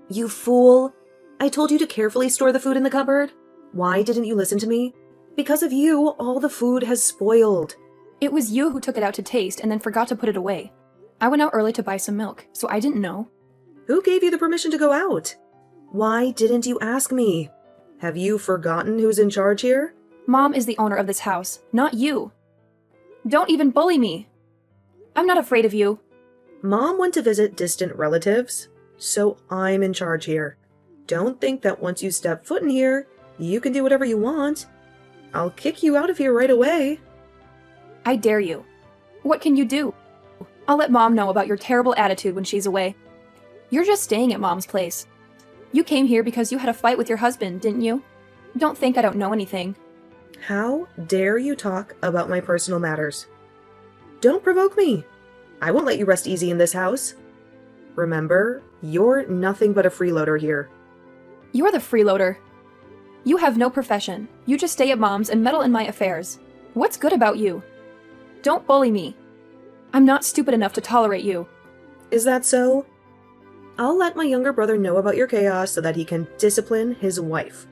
You fool! I told you to carefully store the food in the cupboard. Why didn't you listen to me? Because of you, all the food has spoiled. It was you who took it out to taste and then forgot to put it away. I went out early to buy some milk, so I didn't know. Who gave you the permission to go out? Why didn't you ask me? Have you forgotten who's in charge here? Mom is the owner of this house, not you. Don't even bully me. I'm not afraid of you. Mom went to visit distant relatives, so I'm in charge here. Don't think that once you step foot in here, you can do whatever you want. I'll kick you out of here right away. I dare you. What can you do? I'll let Mom know about your terrible attitude when she's away. You're just staying at Mom's place. You came here because you had a fight with your husband, didn't you? Don't think I don't know anything. How dare you talk about my personal matters? Don't provoke me. I won't let you rest easy in this house. Remember, you're nothing but a freeloader here. You're the freeloader. You have no profession. You just stay at Mom's and meddle in my affairs. What's good about you? Don't bully me. I'm not stupid enough to tolerate you. Is that so? I'll let my younger brother know about your chaos so that he can discipline his wife.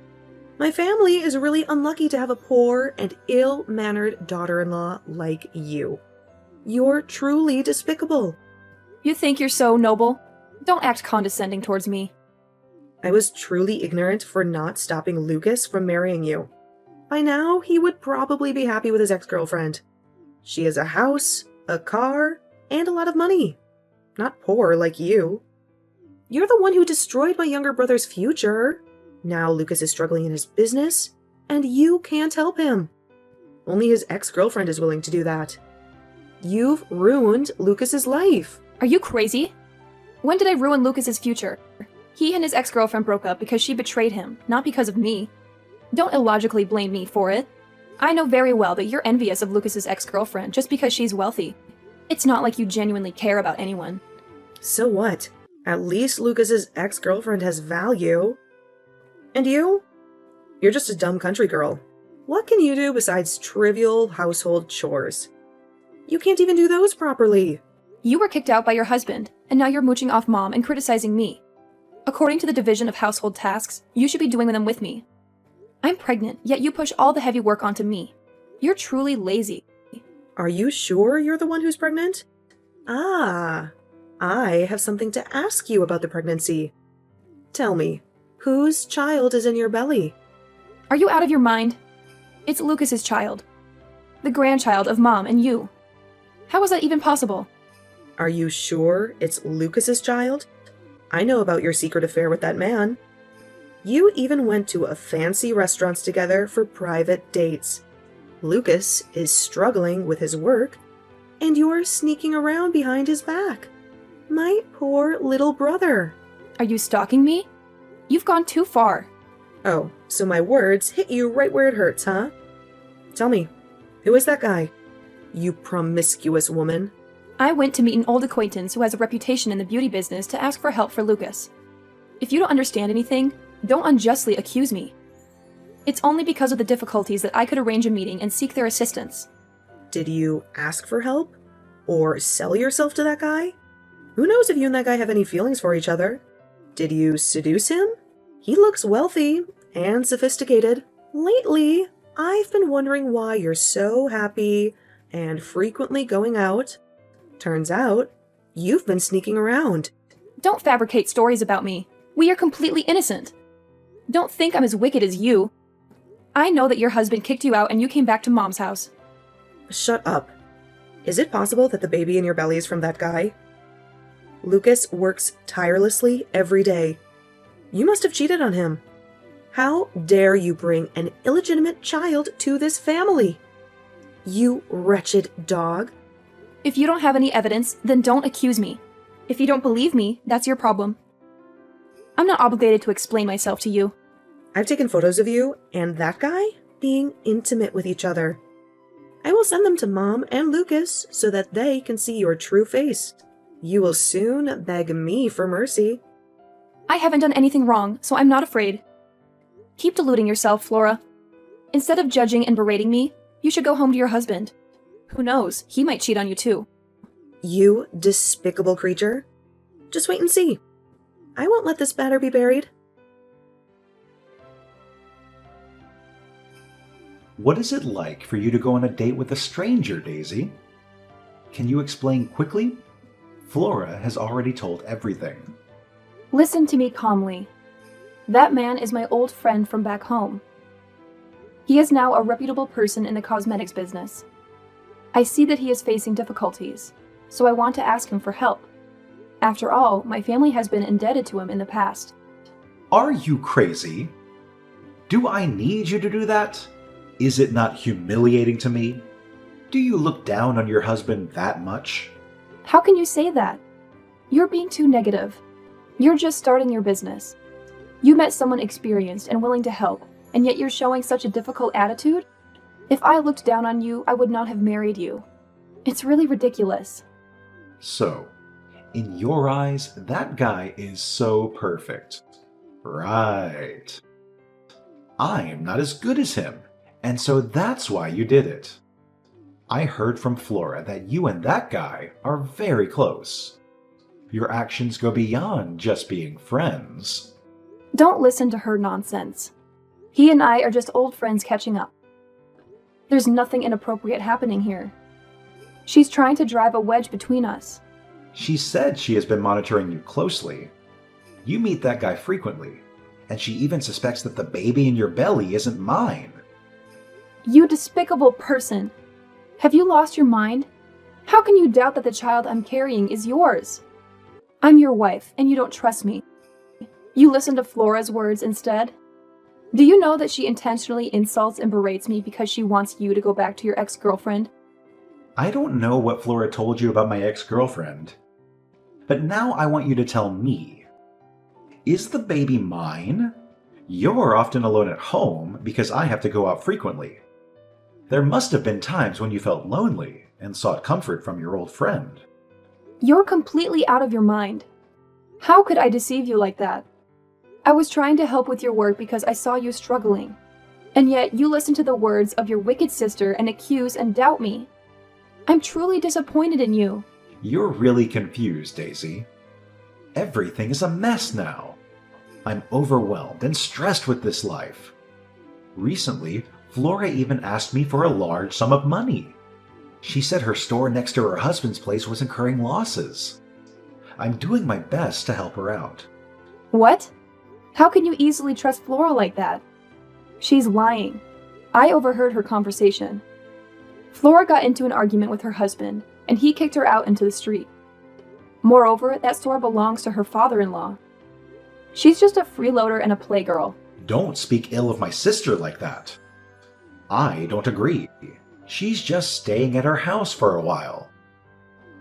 My family is really unlucky to have a poor and ill-mannered daughter-in-law like you. You're truly despicable. You think you're so noble? Don't act condescending towards me. I was truly ignorant for not stopping Lucas from marrying you. By now, he would probably be happy with his ex-girlfriend. She has a house, a car, and a lot of money. Not poor like you. You're the one who destroyed my younger brother's future. Now Lucas is struggling in his business, and you can't help him. Only his ex-girlfriend is willing to do that. You've ruined Lucas's life. Are you crazy? When did I ruin Lucas's future? He and his ex-girlfriend broke up because she betrayed him, not because of me. Don't illogically blame me for it. I know very well that you're envious of Lucas's ex-girlfriend just because she's wealthy. It's not like you genuinely care about anyone. So what? At least Lucas's ex-girlfriend has value. And you? You're just a dumb country girl. What can you do besides trivial household chores? You can't even do those properly. You were kicked out by your husband, and now you're mooching off Mom and criticizing me. According to the division of household tasks, you should be doing them with me. I'm pregnant, yet you push all the heavy work onto me. You're truly lazy. Are you sure you're the one who's pregnant? Ah, I have something to ask you about the pregnancy. Tell me, whose child is in your belly? Are you out of your mind? It's Lucas's child. The grandchild of Mom and you. How is that even possible? Are you sure it's Lucas's child? I know about your secret affair with that man. You even went to a fancy restaurants together for private dates. Lucas is struggling with his work, and you're sneaking around behind his back. My poor little brother. Are you stalking me? You've gone too far. Oh, so my words hit you right where it hurts, huh? Tell me, who is that guy? You promiscuous woman. I went to meet an old acquaintance who has a reputation in the beauty business to ask for help for Lucas. If you don't understand anything, don't unjustly accuse me. It's only because of the difficulties that I could arrange a meeting and seek their assistance. Did you ask for help? Or sell yourself to that guy? Who knows if you and that guy have any feelings for each other? Did you seduce him? He looks wealthy and sophisticated. Lately, I've been wondering why you're so happy and frequently going out. Turns out, you've been sneaking around. Don't fabricate stories about me. We are completely innocent. Don't think I'm as wicked as you. I know that your husband kicked you out and you came back to Mom's house. Shut up. Is it possible that the baby in your belly is from that guy? Lucas works tirelessly every day. You must have cheated on him. How dare you bring an illegitimate child to this family? You wretched dog. If you don't have any evidence, then don't accuse me. If you don't believe me, that's your problem. I'm not obligated to explain myself to you. I've taken photos of you and that guy being intimate with each other. I will send them to Mom and Lucas so that they can see your true face. You will soon beg me for mercy. I haven't done anything wrong, so I'm not afraid. Keep deluding yourself, Flora. Instead of judging and berating me, you should go home to your husband. Who knows, he might cheat on you too. You despicable creature. Just wait and see. I won't let this matter be buried. What is it like for you to go on a date with a stranger, Daisy? Can you explain quickly? Flora has already told everything. Listen to me calmly. That man is my old friend from back home. He is now a reputable person in the cosmetics business. I see that he is facing difficulties, so I want to ask him for help. After all, my family has been indebted to him in the past. Are you crazy? Do I need you to do that? Is it not humiliating to me? Do you look down on your husband that much? How can you say that? You're being too negative. You're just starting your business. You met someone experienced and willing to help, and yet you're showing such a difficult attitude? If I looked down on you, I would not have married you. It's really ridiculous. So, in your eyes, that guy is so perfect. Right. I am not as good as him, and so that's why you did it. I heard from Flora that you and that guy are very close. Your actions go beyond just being friends. Don't listen to her nonsense. He and I are just old friends catching up. There's nothing inappropriate happening here. She's trying to drive a wedge between us. She said she has been monitoring you closely. You meet that guy frequently, and she even suspects that the baby in your belly isn't mine. You despicable person! Have you lost your mind? How can you doubt that the child I'm carrying is yours? I'm your wife, and you don't trust me. You listen to Flora's words instead? Do you know that she intentionally insults and berates me because she wants you to go back to your ex-girlfriend? I don't know what Flora told you about my ex-girlfriend, but now I want you to tell me. Is the baby mine? You're often alone at home because I have to go out frequently. There must have been times when you felt lonely and sought comfort from your old friend. You're completely out of your mind. How could I deceive you like that? I was trying to help with your work because I saw you struggling. And yet you listen to the words of your wicked sister and accuse and doubt me. I'm truly disappointed in you. You're really confused, Daisy. Everything is a mess now. I'm overwhelmed and stressed with this life. Recently, Flora even asked me for a large sum of money. She said her store next to her husband's place was incurring losses. I'm doing my best to help her out. What? How can you easily trust Flora like that? She's lying. I overheard her conversation. Flora got into an argument with her husband, and he kicked her out into the street. Moreover, that store belongs to her father-in-law. She's just a freeloader and a playgirl. Don't speak ill of my sister like that. I don't agree. She's just staying at her house for a while.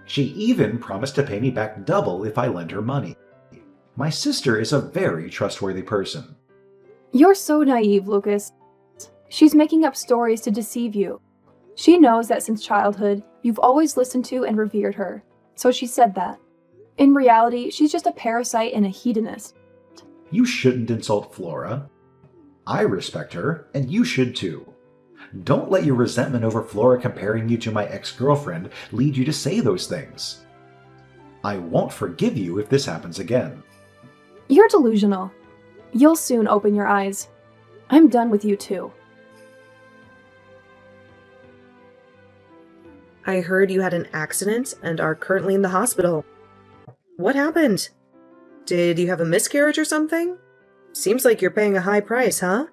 She even promised to pay me back double if I lend her money. My sister is a very trustworthy person. You're so naive, Lucas. She's making up stories to deceive you. She knows that since childhood, you've always listened to and revered her, so she said that. In reality, she's just a parasite and a hedonist. You shouldn't insult Flora. I respect her, and you should too. Don't let your resentment over Flora comparing you to my ex-girlfriend lead you to say those things. I won't forgive you if this happens again. You're delusional. You'll soon open your eyes. I'm done with you too. I heard you had an accident and are currently in the hospital. What happened? Did you have a miscarriage or something? Seems like you're paying a high price, huh?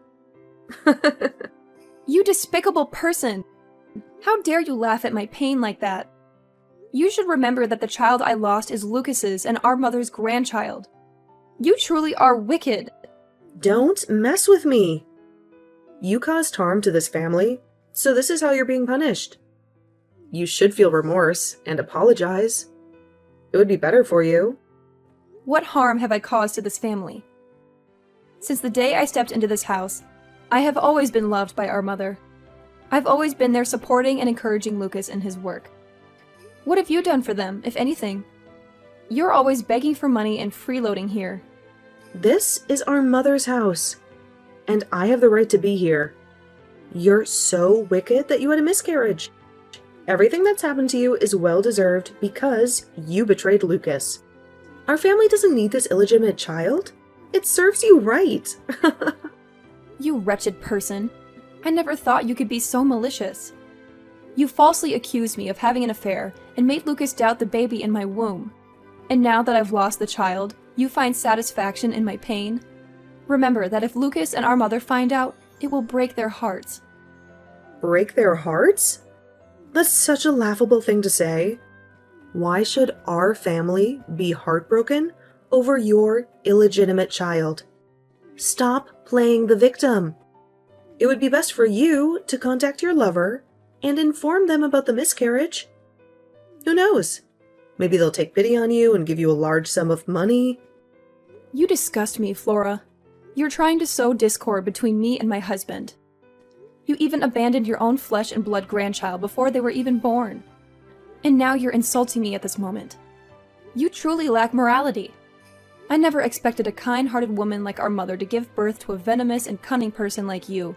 You despicable person! How dare you laugh at my pain like that? You should remember that the child I lost is Lucas's and our mother's grandchild. You truly are wicked. Don't mess with me. You caused harm to this family, so this is how you're being punished. You should feel remorse and apologize. It would be better for you. What harm have I caused to this family? Since the day I stepped into this house, I have always been loved by our mother. I've always been there supporting and encouraging Lucas in his work. What have you done for them, if anything? You're always begging for money and freeloading here. This is our mother's house, and I have the right to be here. You're so wicked that you had a miscarriage. Everything that's happened to you is well-deserved because you betrayed Lucas. Our family doesn't need this illegitimate child. It serves you right. You wretched person. I never thought you could be so malicious. You falsely accused me of having an affair and made Lucas doubt the baby in my womb. And now that I've lost the child, you find satisfaction in my pain? Remember that if Lucas and our mother find out, it will break their hearts. Break their hearts? That's such a laughable thing to say. Why should our family be heartbroken over your illegitimate child? Stop playing the victim. It would be best for you to contact your lover and inform them about the miscarriage. Who knows? Maybe they'll take pity on you and give you a large sum of money. You disgust me, Flora. You're trying to sow discord between me and my husband. You even abandoned your own flesh and blood grandchild before they were even born. And now you're insulting me at this moment. You truly lack morality. I never expected a kind-hearted woman like our mother to give birth to a venomous and cunning person like you.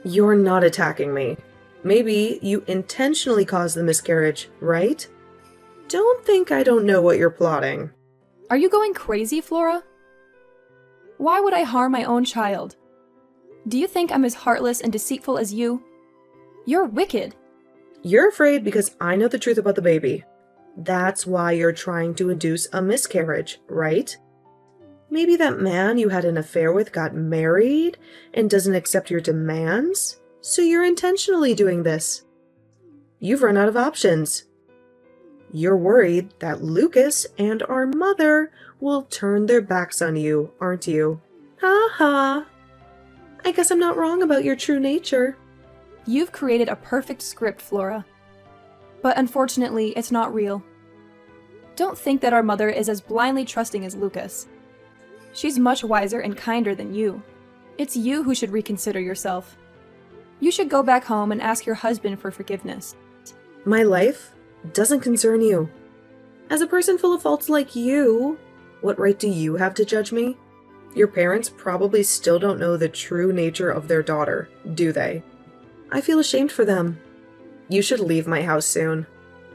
You're not attacking me. Maybe you intentionally caused the miscarriage, right? Don't think I don't know what you're plotting. Are you going crazy, Flora? Why would I harm my own child? Do you think I'm as heartless and deceitful as you? You're wicked. You're afraid because I know the truth about the baby. That's why you're trying to induce a miscarriage, right? Maybe that man you had an affair with got married and doesn't accept your demands, so you're intentionally doing this. You've run out of options. You're worried that Lucas and our mother will turn their backs on you, aren't you? Ha ha. I guess I'm not wrong about your true nature. You've created a perfect script, Flora. But unfortunately, it's not real. Don't think that our mother is as blindly trusting as Lucas. She's much wiser and kinder than you. It's you who should reconsider yourself. You should go back home and ask your husband for forgiveness. My life doesn't concern you. As a person full of faults like you, what right do you have to judge me? Your parents probably still don't know the true nature of their daughter, do they? I feel ashamed for them. You should leave my house soon.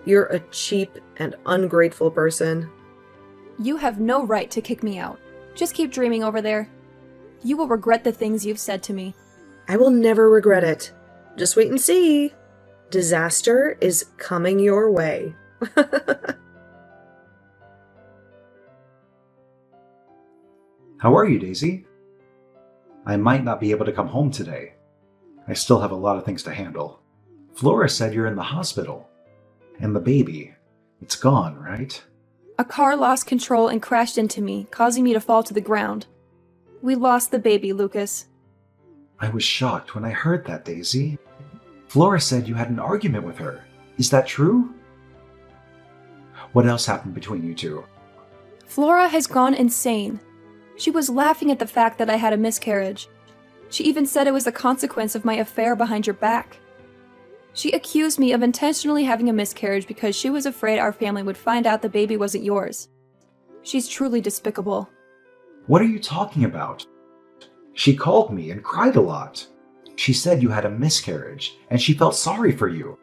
You're a cheap and ungrateful person. You have no right to kick me out. Just keep dreaming over there. You will regret the things you've said to me. I will never regret it. Just wait and see. Disaster is coming your way. How are you, Daisy? I might not be able to come home today. I still have a lot of things to handle. Flora said you're in the hospital. And the baby, it's gone, right? A car lost control and crashed into me, causing me to fall to the ground. We lost the baby, Lucas. I was shocked when I heard that, Daisy. Flora said you had an argument with her. Is that true? What else happened between you two? Flora has gone insane. She was laughing at the fact that I had a miscarriage. She even said it was a consequence of my affair behind your back. She accused me of intentionally having a miscarriage because she was afraid our family would find out the baby wasn't yours. She's truly despicable. What are you talking about? She called me and cried a lot. She said you had a miscarriage and she felt sorry for you.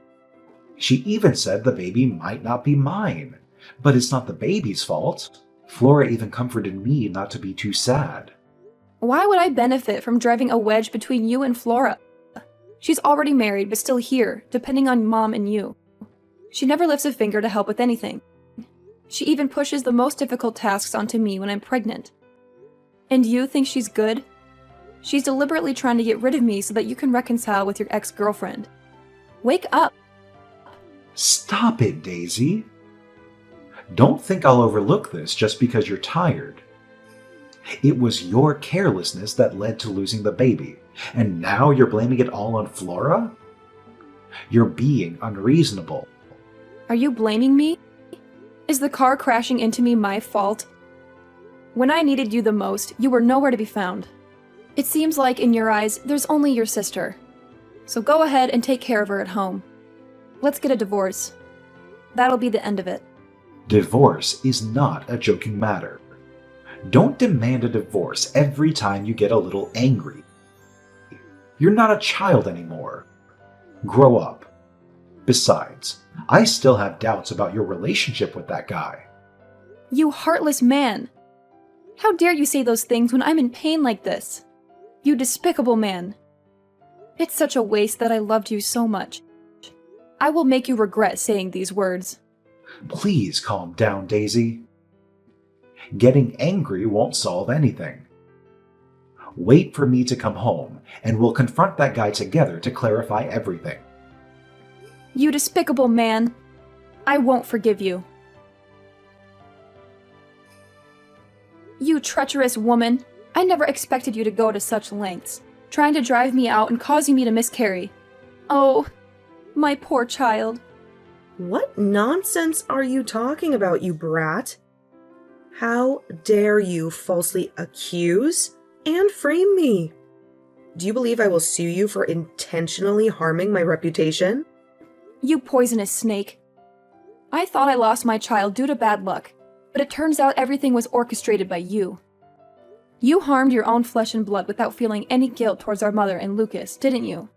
She even said the baby might not be mine, but it's not the baby's fault. Flora even comforted me not to be too sad. Why would I benefit from driving a wedge between you and Flora? She's already married but still here, depending on Mom and you. She never lifts a finger to help with anything. She even pushes the most difficult tasks onto me when I'm pregnant. And you think she's good? She's deliberately trying to get rid of me so that you can reconcile with your ex-girlfriend. Wake up! Stop it, Daisy. Don't think I'll overlook this just because you're tired. It was your carelessness that led to losing the baby, and now you're blaming it all on Flora? You're being unreasonable. Are you blaming me? Is the car crashing into me my fault? When I needed you the most, you were nowhere to be found. It seems like, in your eyes, there's only your sister. So go ahead and take care of her at home. Let's get a divorce. That'll be the end of it. Divorce is not a joking matter. Don't demand a divorce every time you get a little angry. You're not a child anymore. Grow up. Besides, I still have doubts about your relationship with that guy. You heartless man! How dare you say those things when I'm in pain like this? You despicable man! It's such a waste that I loved you so much. I will make you regret saying these words. Please calm down, Daisy. Getting angry won't solve anything. Wait for me to come home, and we'll confront that guy together to clarify everything. You despicable man! I won't forgive you. You treacherous woman! I never expected you to go to such lengths, trying to drive me out and causing me to miscarry. Oh, my poor child. What nonsense are you talking about, you brat? How dare you falsely accuse and frame me? Do you believe I will sue you for intentionally harming my reputation? You poisonous snake. I thought I lost my child due to bad luck, but it turns out everything was orchestrated by you. You harmed your own flesh and blood without feeling any guilt towards our mother and Lucas, didn't you?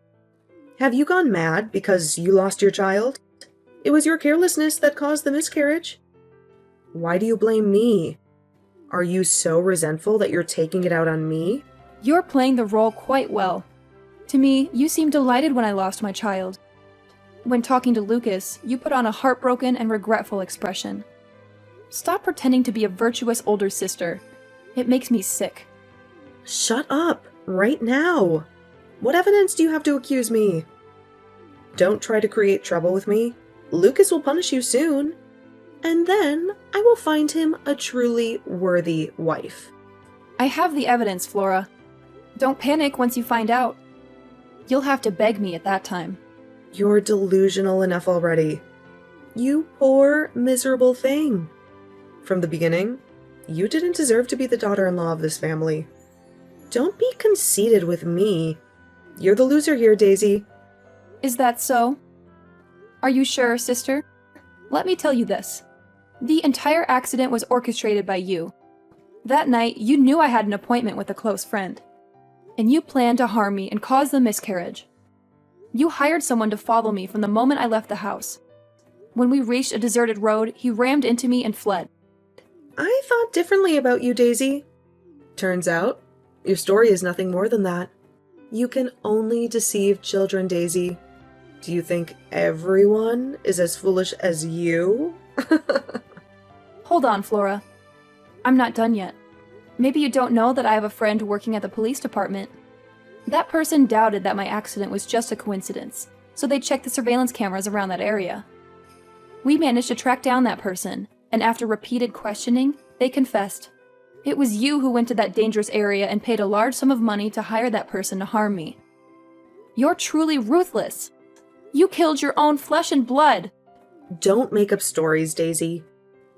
Have you gone mad because you lost your child? It was your carelessness that caused the miscarriage. Why do you blame me? Are you so resentful that you're taking it out on me? You're playing the role quite well. To me, you seemed delighted when I lost my child. When talking to Lucas, you put on a heartbroken and regretful expression. Stop pretending to be a virtuous older sister. It makes me sick. Shut up, right now. What evidence do you have to accuse me? Don't try to create trouble with me. Lucas will punish you soon. And then I will find him a truly worthy wife. I have the evidence, Flora. Don't panic once you find out. You'll have to beg me at that time. You're delusional enough already. You poor, miserable thing. From the beginning, you didn't deserve to be the daughter-in-law of this family. Don't be conceited with me. You're the loser here, Daisy. Is that so? Are you sure, sister? Let me tell you this. The entire accident was orchestrated by you. That night, you knew I had an appointment with a close friend, and you planned to harm me and cause the miscarriage. You hired someone to follow me from the moment I left the house. When we reached a deserted road, he rammed into me and fled. I thought differently about you, Daisy. Turns out, your story is nothing more than that. You can only deceive children, Daisy. Do you think everyone is as foolish as you? Hold on, Flora. I'm not done yet. Maybe you don't know that I have a friend working at the police department. That person doubted that my accident was just a coincidence, so they checked the surveillance cameras around that area. We managed to track down that person, and after repeated questioning, they confessed. It was you who went to that dangerous area and paid a large sum of money to hire that person to harm me. You're truly ruthless. You killed your own flesh and blood. Don't make up stories, Daisy.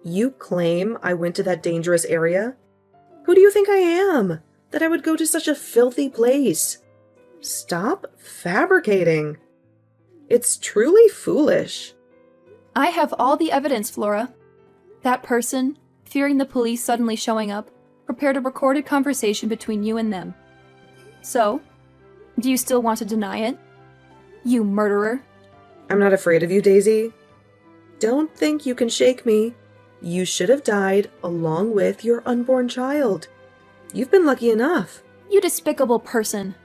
You claim I went to that dangerous area? Who do you think I am, that I would go to such a filthy place? Stop fabricating. It's truly foolish. I have all the evidence, Flora. That person, fearing the police suddenly showing up, prepared a recorded conversation between you and them. So, do you still want to deny it? You murderer. I'm not afraid of you, Daisy. Don't think you can shake me. You should have died along with your unborn child. You've been lucky enough. You despicable person.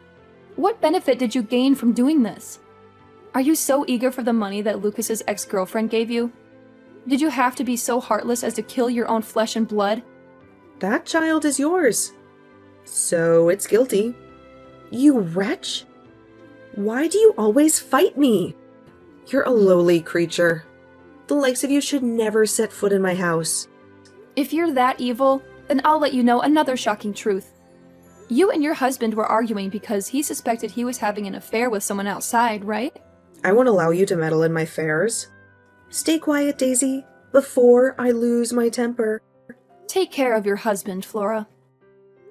What benefit did you gain from doing this? Are you so eager for the money that Lucas's ex-girlfriend gave you? Did you have to be so heartless as to kill your own flesh and blood? That child is yours. So it's guilty. You wretch! Why do you always fight me? You're a lowly creature. The likes of you should never set foot in my house. If you're that evil, then I'll let you know another shocking truth. You and your husband were arguing because he suspected he was having an affair with someone outside, right? I won't allow you to meddle in my affairs. Stay quiet, Daisy, before I lose my temper. Take care of your husband, Flora.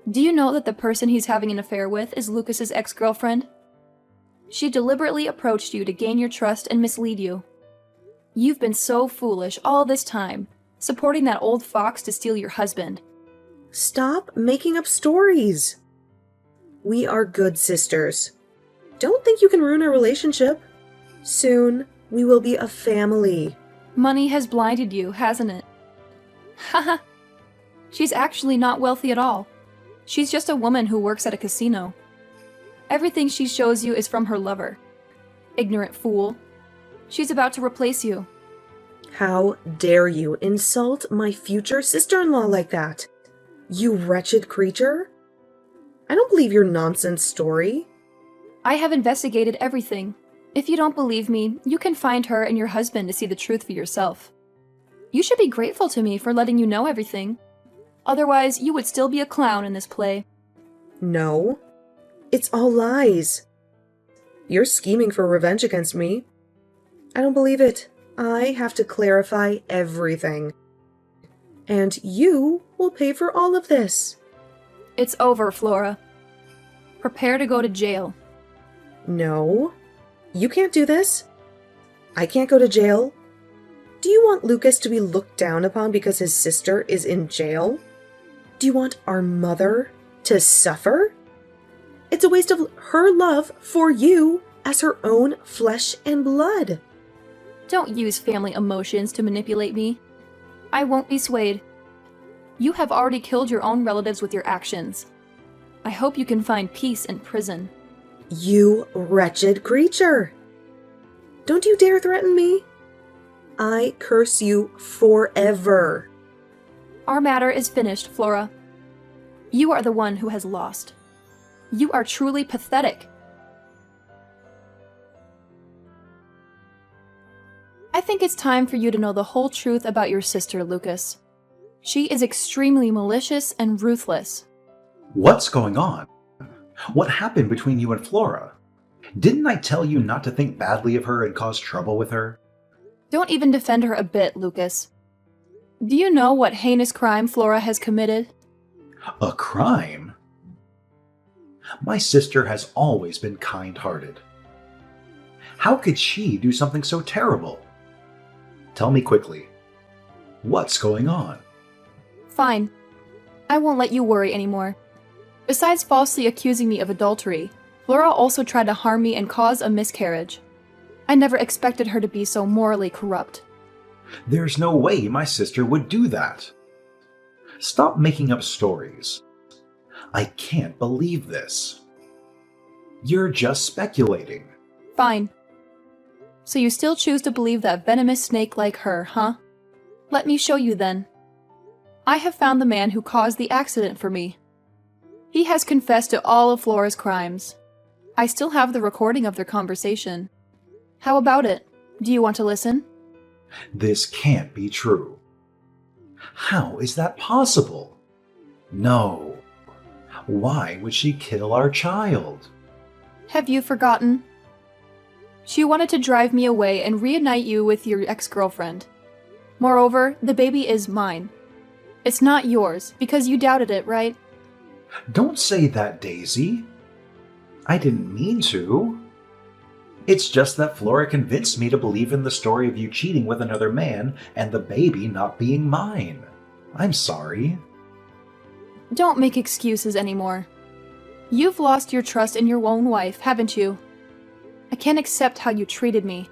Do you know that the person he's having an affair with is Lucas's ex-girlfriend? She deliberately approached you to gain your trust and mislead you. You've been so foolish all this time, supporting that old fox to steal your husband. Stop making up stories. We are good sisters. Don't think you can ruin our relationship. Soon, we will be a family. Money has blinded you, hasn't it? Haha, She's actually not wealthy at all. She's just a woman who works at a casino. Everything she shows you is from her lover. Ignorant fool. She's about to replace you. How dare you insult my future sister-in-law like that? You wretched creature. I don't believe your nonsense story. I have investigated everything. If you don't believe me, you can find her and your husband to see the truth for yourself. You should be grateful to me for letting you know everything. Otherwise, you would still be a clown in this play. No, it's all lies. You're scheming for revenge against me. I don't believe it. I have to clarify everything. And you will pay for all of this. It's over, Flora. Prepare to go to jail. No, you can't do this. I can't go to jail. Do you want Lucas to be looked down upon because his sister is in jail? Do you want our mother to suffer? It's a waste of her love for you as her own flesh and blood. Don't use family emotions to manipulate me. I won't be swayed. You have already killed your own relatives with your actions. I hope you can find peace in prison. You wretched creature! Don't you dare threaten me! I curse you forever. Our matter is finished, Flora. You are the one who has lost. You are truly pathetic. I think it's time for you to know the whole truth about your sister, Lucas. She is extremely malicious and ruthless. What's going on? What happened between you and Flora? Didn't I tell you not to think badly of her and cause trouble with her? Don't even defend her a bit, Lucas. Do you know what heinous crime Flora has committed? A crime? My sister has always been kind-hearted. How could she do something so terrible? Tell me quickly. What's going on? Fine. I won't let you worry anymore. Besides falsely accusing me of adultery, Flora also tried to harm me and cause a miscarriage. I never expected her to be so morally corrupt. There's no way my sister would do that. Stop making up stories. I can't believe this. You're just speculating. Fine. So you still choose to believe that venomous snake like her, huh? Let me show you then. I have found the man who caused the accident for me. He has confessed to all of Flora's crimes. I still have the recording of their conversation. How about it? Do you want to listen? This can't be true. How is that possible? No. Why would she kill our child? Have you forgotten? She wanted to drive me away and reunite you with your ex-girlfriend. Moreover, the baby is mine. It's not yours, because you doubted it, right? Don't say that, Daisy. I didn't mean to. It's just that Flora convinced me to believe in the story of you cheating with another man and the baby not being mine. I'm sorry. Don't make excuses anymore. You've lost your trust in your own wife, haven't you? I can't accept how you treated me.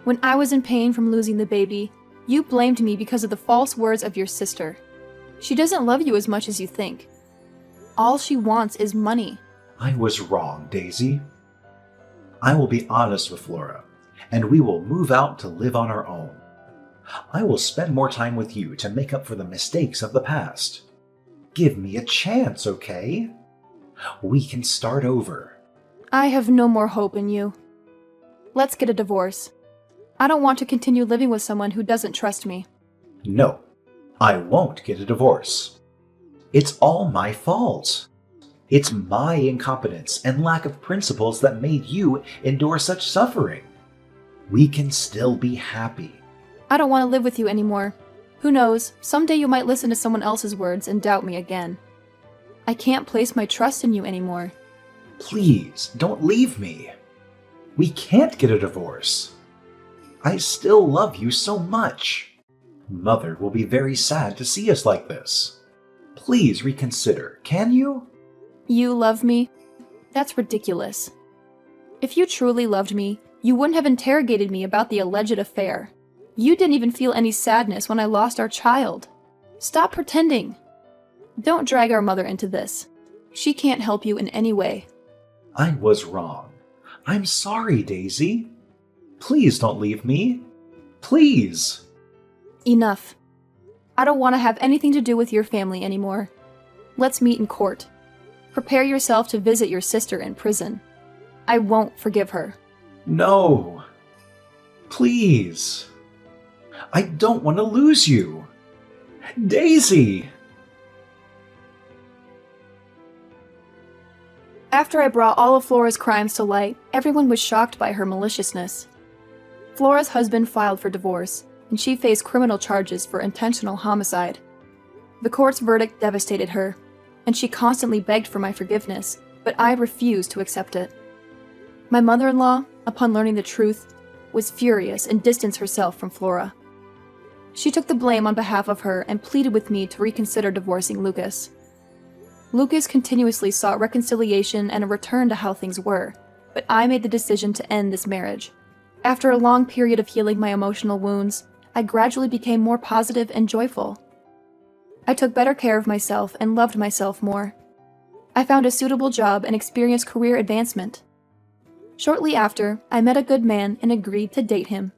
When I was in pain from losing the baby, you blamed me because of the false words of your sister. She doesn't love you as much as you think. All she wants is money. I was wrong, Daisy. I will be honest with Flora, and we will move out to live on our own. I will spend more time with you to make up for the mistakes of the past. Give me a chance, okay? We can start over. I have no more hope in you. Let's get a divorce. I don't want to continue living with someone who doesn't trust me. No, I won't get a divorce. It's all my fault. It's my incompetence and lack of principles that made you endure such suffering. We can still be happy. I don't want to live with you anymore. Who knows, someday you might listen to someone else's words and doubt me again. I can't place my trust in you anymore. Please, don't leave me. We can't get a divorce. I still love you so much. Mother will be very sad to see us like this. Please reconsider, can you? You love me? That's ridiculous. If you truly loved me, you wouldn't have interrogated me about the alleged affair. You didn't even feel any sadness when I lost our child. Stop pretending. Don't drag our mother into this. She can't help you in any way. I was wrong. I'm sorry, Daisy. Please don't leave me. Please. Enough. I don't want to have anything to do with your family anymore. Let's meet in court. Prepare yourself to visit your sister in prison. I won't forgive her. No. Please. I don't want to lose you. Daisy! After I brought all of Flora's crimes to light, everyone was shocked by her maliciousness. Flora's husband filed for divorce, and she faced criminal charges for intentional homicide. The court's verdict devastated her, and she constantly begged for my forgiveness, but I refused to accept it. My mother-in-law, upon learning the truth, was furious and distanced herself from Flora. She took the blame on behalf of her and pleaded with me to reconsider divorcing Lucas. Lucas continuously sought reconciliation and a return to how things were, but I made the decision to end this marriage. After a long period of healing my emotional wounds, I gradually became more positive and joyful. I took better care of myself and loved myself more. I found a suitable job and experienced career advancement. Shortly after, I met a good man and agreed to date him.